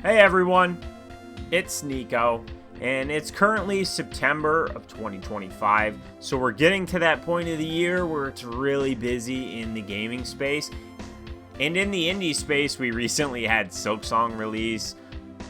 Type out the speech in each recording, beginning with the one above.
Hey everyone, it's Nico, and it's currently September of 2025, so we're getting to that point of the year where it's really busy in the gaming space. And in the indie space, we recently had Silksong release.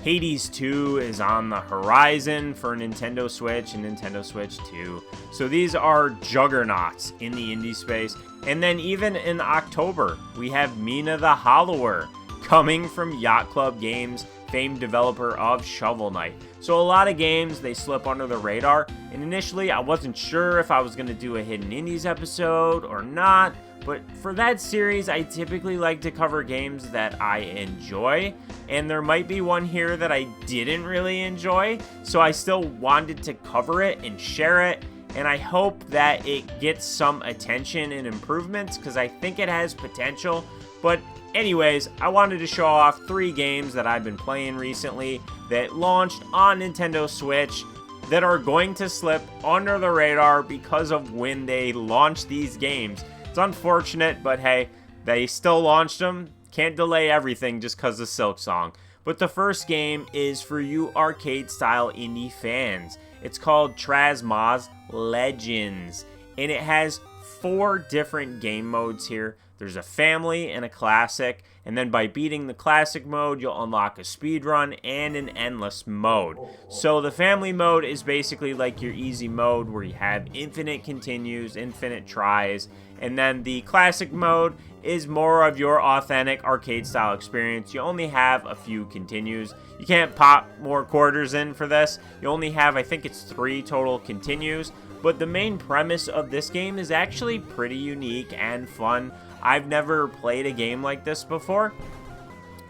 Hades 2 is on the horizon for Nintendo Switch and Nintendo Switch 2. So these are juggernauts in the indie space. And then even in October, we have Mina the Hollower coming from Yacht Club Games, famed developer of Shovel Knight. So a lot of games, they slip under the radar. And initially, I wasn't sure if I was going to do a Hidden Indies episode or not. But for that series, I typically like to cover games that I enjoy. And there might be one here that I didn't really enjoy. So I still wanted to cover it and share it. And I hope that it gets some attention and improvements because I think it has potential. But anyways, I wanted to show off 3 games that I've been playing recently that launched on Nintendo Switch that are going to slip under the radar because of when they launched these games. It's unfortunate, but hey, they still launched them. Can't delay everything just because of Silksong. But the first game is for you arcade-style indie fans. It's called Trasmoz Legends, and it has 4 different game modes here. There's a family and a classic, and then by beating the classic mode, you'll unlock a speedrun and an endless mode. So the family mode is basically like your easy mode where you have infinite continues, infinite tries, and then the classic mode is more of your authentic arcade style experience. You only have a few continues. You can't pop more quarters in for this. You only have, I think it's 3 total continues, but the main premise of this game is actually pretty unique and fun. I've never played a game like this before,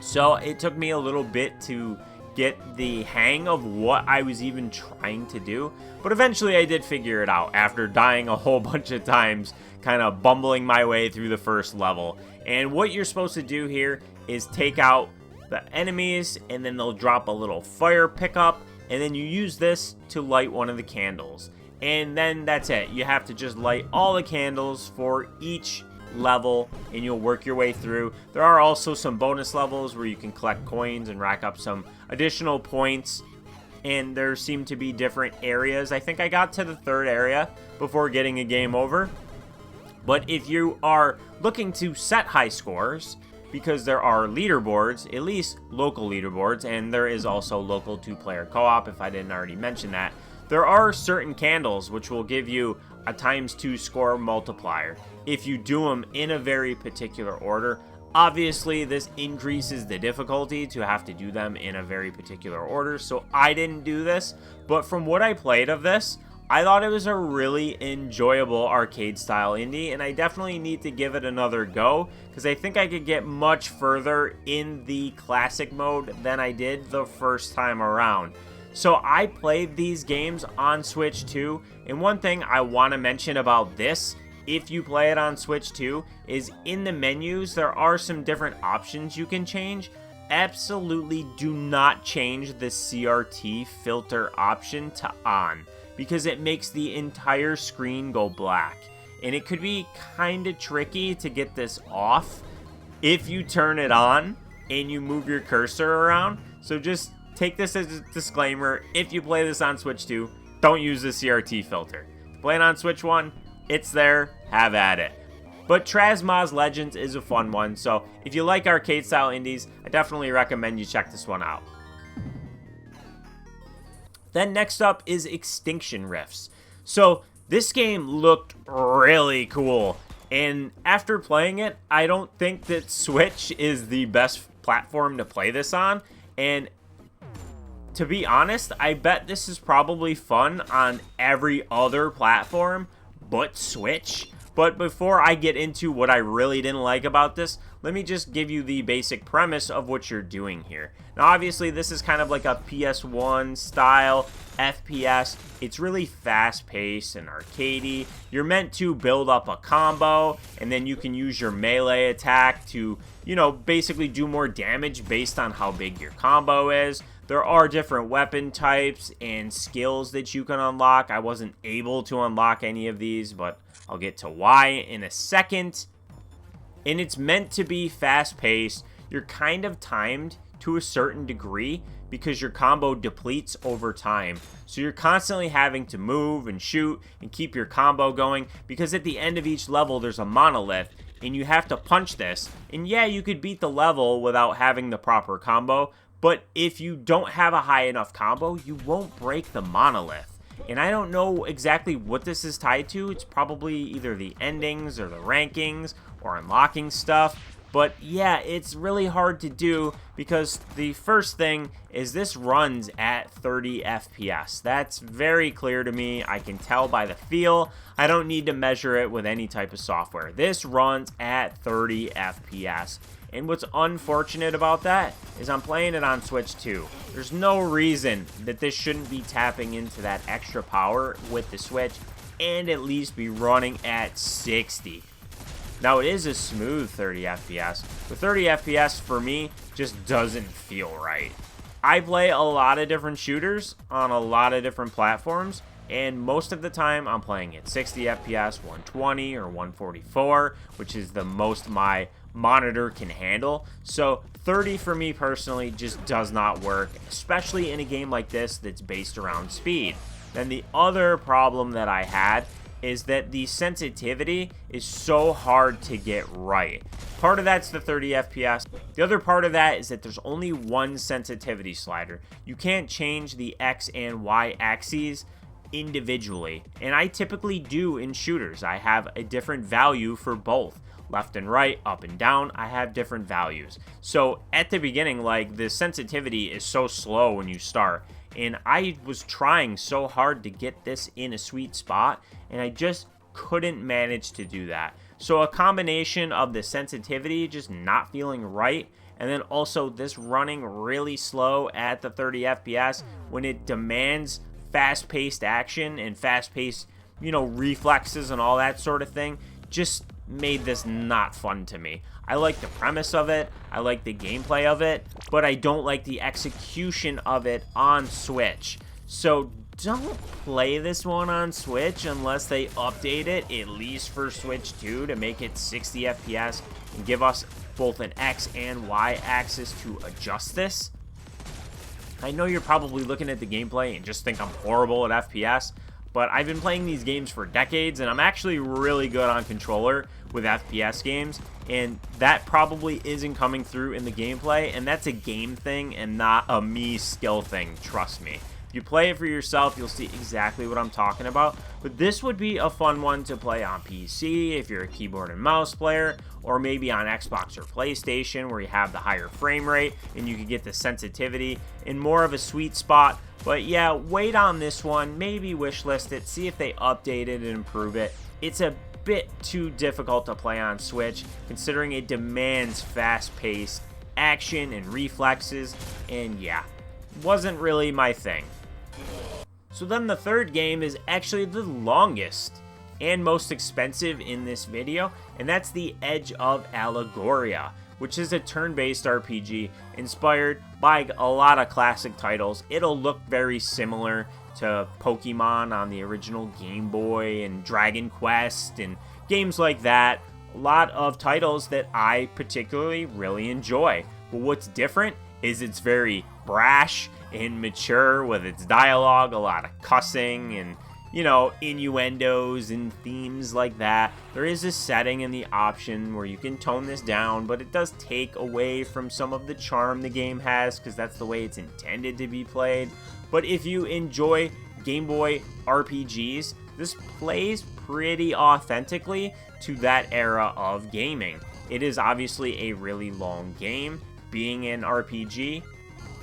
so it took me a little bit to get the hang of what I was even trying to do, but eventually I did figure it out after dying a whole bunch of times, kind of bumbling my way through the first level. And what you're supposed to do here is take out the enemies, and then they'll drop a little fire pickup, and then you use this to light one of the candles. And then that's it. You have to just light all the candles for each level and you'll work your way through. There are also some bonus levels where you can collect coins and rack up some additional points, and there seem to be different areas. I think I got to the 3rd area before getting a game over. But if you are looking to set high scores, because there are leaderboards, at least local leaderboards, and there is also local 2-player co-op if I didn't already mention that, there are certain candles which will give you a ×2 score multiplier if you do them in a very particular order. Obviously, this increases the difficulty to have to do them in a very particular order, so I didn't do this. But from what I played of this, I thought it was a really enjoyable arcade-style indie, and I definitely need to give it another go, because I think I could get much further in the classic mode than I did the first time around. So I played these games on Switch 2, and one thing I want to mention about this, if you play it on Switch 2, is in the menus, there are some different options you can change. Absolutely do not change the CRT filter option to on, because it makes the entire screen go black. And it could be kind of tricky to get this off if you turn it on and you move your cursor around. So just take this as a disclaimer. If you play this on Switch 2, don't use the CRT filter. If you play it on Switch 1, it's there, have at it. But Trasmoz Legends is a fun one, so if you like arcade-style indies, I definitely recommend you check this one out. Then next up is Extinction Rifts. So this game looked really cool, and after playing it, I don't think that Switch is the best platform to play this on, and to be honest, I bet this is probably fun on every other platform but Switch. But before I get into what I really didn't like about this, let me just give you the basic premise of what you're doing here. Now obviously this is kind of like a PS1 style FPS. It's really fast paced and arcadey. You're meant to build up a combo, and then you can use your melee attack to, basically do more damage based on how big your combo is. There are different weapon types and skills that you can unlock. I wasn't able to unlock any of these, but I'll get to why in a second. And it's meant to be fast-paced. You're kind of timed to a certain degree because your combo depletes over time. So you're constantly having to move and shoot and keep your combo going because at the end of each level there's a monolith and you have to punch this. And yeah, you could beat the level without having the proper combo, but if you don't have a high enough combo, you won't break the monolith. And I don't know exactly what this is tied to. It's probably either the endings or the rankings or unlocking stuff. But yeah, it's really hard to do because the first thing is this runs at 30 FPS. That's very clear to me. I can tell by the feel. I don't need to measure it with any type of software. This runs at 30 FPS. And what's unfortunate about that is I'm playing it on Switch too. There's no reason that this shouldn't be tapping into that extra power with the Switch and at least be running at 60. Now, it is a smooth 30 FPS, but 30 FPS for me just doesn't feel right. I play a lot of different shooters on a lot of different platforms, and most of the time I'm playing at 60 FPS, 120, or 144, which is the most my monitor can handle. So 30 for me personally just does not work, especially in a game like this that's based around speed. Then the other problem that I had is that the sensitivity is so hard to get right. Part of that's the 30 FPS. The other part of that is that there's only one sensitivity slider. You can't change the X and Y axes individually. And I typically do in shooters. I have a different value for both. Left and right, up and down, I have different values. So at the beginning, like, the sensitivity is so slow when you start. And I was trying so hard to get this in a sweet spot, and I just couldn't manage to do that. So a combination of the sensitivity just not feeling right, and then also this running really slow at the 30 FPS when it demands fast-paced action and fast-paced, reflexes and all that sort of thing, just made this not fun to me. I like the premise of it, I like the gameplay of it, but I don't like the execution of it on Switch. So don't play this one on Switch unless they update it, at least for Switch 2, to make it 60 FPS and give us both an X and Y axis to adjust this. I know you're probably looking at the gameplay and just think I'm horrible at FPS, but I've been playing these games for decades, and I'm actually really good on controller with FPS games, and that probably isn't coming through in the gameplay, and that's a game thing and not a me skill thing, trust me. If you play it for yourself, you'll see exactly what I'm talking about, but this would be a fun one to play on PC if you're a keyboard and mouse player, or maybe on Xbox or PlayStation where you have the higher frame rate and you can get the sensitivity in more of a sweet spot. But yeah, wait on this one, maybe wishlist it, see if they update it and improve it. It's a bit too difficult to play on Switch considering it demands fast-paced action and reflexes, and yeah, wasn't really my thing. So then the third game is actually the longest and most expensive in this video, and that's the Edge of Allegoria, which is a turn-based RPG inspired by a lot of classic titles. It'll look very similar to Pokemon on the original Game Boy and Dragon Quest and games like that. A lot of titles that I particularly really enjoy. But what's different is it's very brash and mature with its dialogue, a lot of cussing and innuendos and themes like that. There is a setting in the option where you can tone this down, but it does take away from some of the charm the game has because that's the way it's intended to be played. But if you enjoy Game Boy RPGs, this plays pretty authentically to that era of gaming. It is obviously a really long game, being an RPG,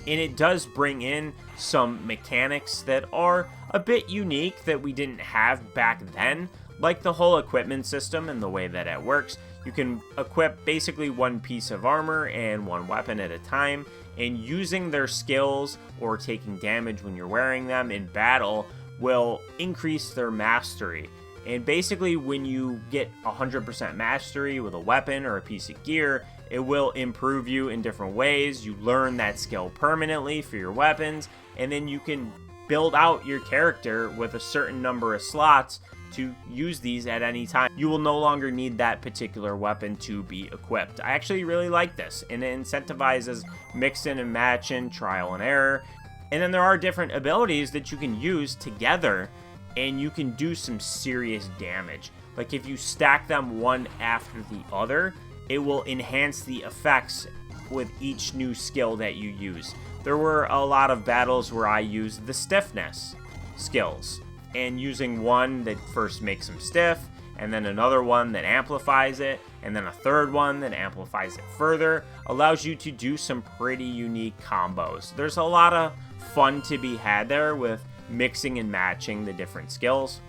and it does bring in some mechanics that are a bit unique that we didn't have back then, like the whole equipment system and the way that it works. You can equip basically one piece of armor and one weapon at a time, and using their skills or taking damage when you're wearing them in battle will increase their mastery. And basically when you get 100% mastery with a weapon or a piece of gear, it will improve you in different ways. You learn that skill permanently for your weapons, and then you can build out your character with a certain number of slots to use these at any time. You will no longer need that particular weapon to be equipped. I actually really like this, and it incentivizes mixing and matching, trial and error. And then there are different abilities that you can use together, and you can do some serious damage. Like if you stack them one after the other, it will enhance the effects with each new skill that you use. There were a lot of battles where I used the stiffness skills, and using one that first makes them stiff, and then another one that amplifies it, and then a third one that amplifies it further, allows you to do some pretty unique combos. There's a lot of fun to be had there with mixing and matching the different skills.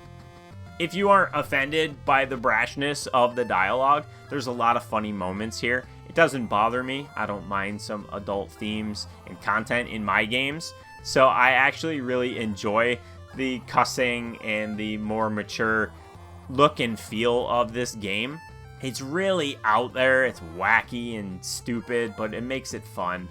If you aren't offended by the brashness of the dialogue, there's a lot of funny moments here. It doesn't bother me. I don't mind some adult themes and content in my games. So I actually really enjoy the cussing and the more mature look and feel of this game. It's really out there. It's wacky and stupid, but it makes it fun.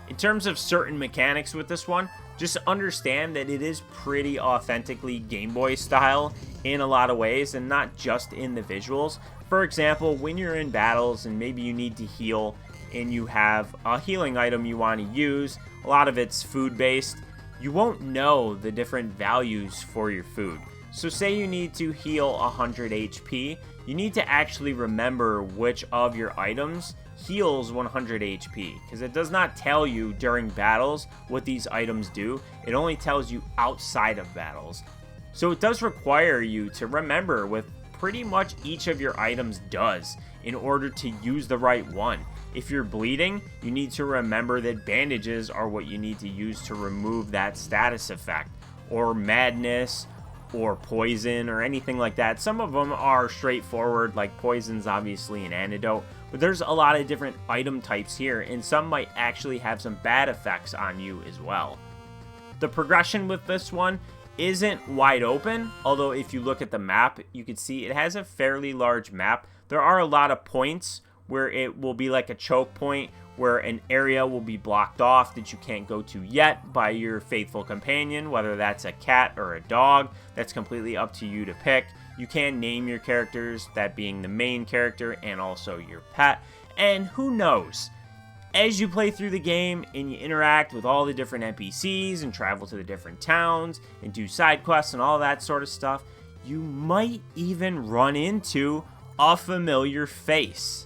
In terms of certain mechanics with this one, just understand that it is pretty authentically Game Boy style in a lot of ways, and not just in the visuals. For example, when you're in battles and maybe you need to heal and you have a healing item you want to use, a lot of it's food based, you won't know the different values for your food. So say you need to heal 100 HP, you need to actually remember which of your items heals 100 HP, because it does not tell you during battles what these items do. It only tells you outside of battles. So it does require you to remember what pretty much each of your items does in order to use the right one. If you're bleeding, you need to remember that bandages are what you need to use to remove that status effect, or madness, or poison, or anything like that. Some of them are straightforward, like poison's obviously an antidote, but there's a lot of different item types here, and some might actually have some bad effects on you as well. The progression with this one isn't wide open, although if you look at the map, you can see it has a fairly large map. There are a lot of points where it will be like a choke point, where an area will be blocked off that you can't go to yet by your faithful companion, whether that's a cat or a dog. That's completely up to you to pick. You can name your characters, that being the main character and also your pet. And who knows, as you play through the game and you interact with all the different NPCs and travel to the different towns and do side quests and all that sort of stuff, you might even run into a familiar face.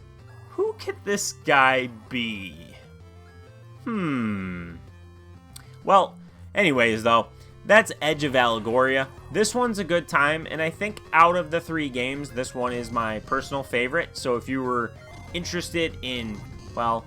Who could this guy be? Well, anyways though, that's Edge of Allegoria. This one's a good time, and I think out of the 3 games, this one is my personal favorite. So if you were interested in, well,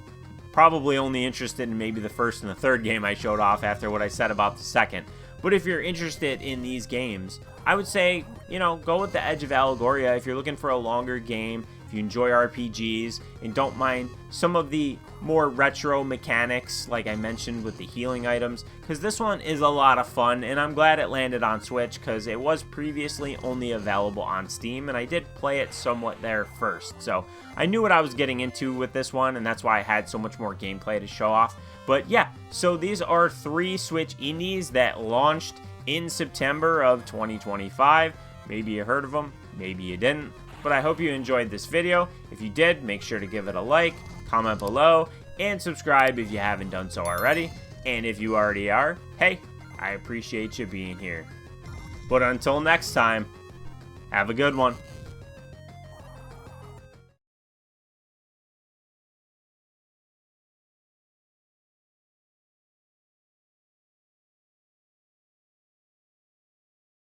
probably only interested in maybe the first and the third game I showed off after what I said about the second. But if you're interested in these games, I would say, go with the Edge of Allegoria if you're looking for a longer game, if you enjoy RPGs, and don't mind some of the more retro mechanics like I mentioned with the healing items, because this one is a lot of fun, and I'm glad it landed on Switch because it was previously only available on Steam, and I did play it somewhat there first. So I knew what I was getting into with this one, and that's why I had so much more gameplay to show off. But yeah, so these are 3 Switch indies that launched in September of 2025. Maybe you heard of them, maybe you didn't, but I hope you enjoyed this video. If you did, make sure to give it a like, comment below, and subscribe if you haven't done so already. And if you already are, hey, I appreciate you being here. But until next time, have a good one.